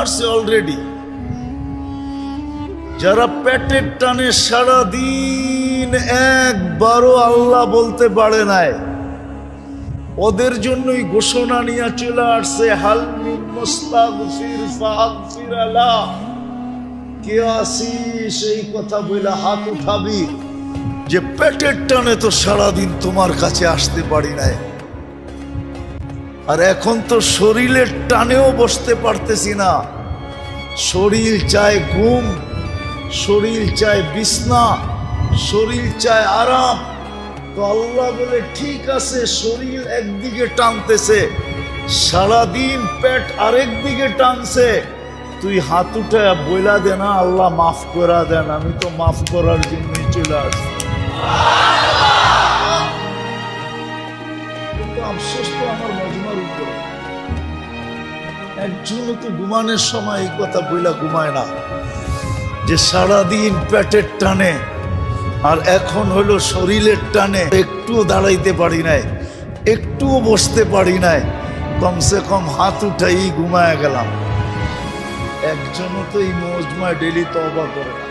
আসছে অলরেডি। যারা পেটের টানে সারাদিন একবারও আল্লাহ বলতে পারে নাই, ওদের জন্যই ঘোষণা নিয়ে চলে আসছে, হাল মিন মুস্তাগফির ফাগফির লাহ। কে আসিস এই কথা বলে হাত উঠাবি যে পেটের টানে তো সারাদিন তোমার কাছে আসতে পারি নাই, আর এখন তো শরীরের টানেও বসতে পারতেছি না। শরীর চায় ঘুম, শরীর চায় বিছনা, শরীর চায় আরাম। তো আল্লাহ বলে ঠিক আছে, শরীর একদিকে টানতেছে, সারাদিন পেট আরেক দিকে টানছে, তুই হাত উঠে বইলা দে না আল্লাহ মাফ করা দেন, আমি তো মাফ করার জন্যই চলে আসছি। কিন্তু আফসোস তো আমার মজমার উপর, একজনও তো ঘুমানোর সময় এই কথা বইলা ঘুমায় না যে সারাদিন পেটের টানে, আর এখন হলো শরীরের টানে। একটুও দাঁড়াইতে পারি নাই, একটুও বসতে পারি নাই, কমসে কম হাত উঠাই ঘুমায় গেলাম। একজনও তো এই মজমায় ডেলি তওবা করে না।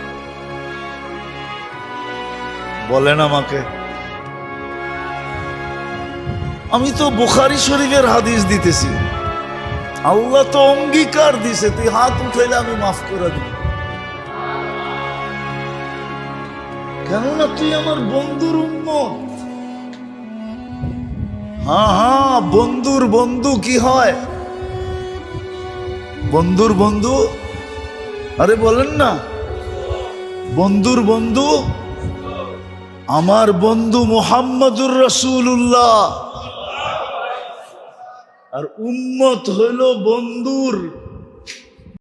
বলেন আমাকে, আমি তো বুখারী শরীফের হাদিস দিতেছি, আল্লাহ তো অঙ্গীকার দিছে, তুই হাত উঠাইলে আমি মাফ করে দিব। কেননা তুই আমার বন্ধুর উম্মত। হ্যাঁ হ্যাঁ, বন্ধুর বন্ধু কি হয়? বন্ধুর বন্ধু, আরে বলেন না, বন্ধুর বন্ধু আমার বন্ধু মুহাম্মদুর রাসূলুল্লাহ, আর উম্মত হইল বন্ধুর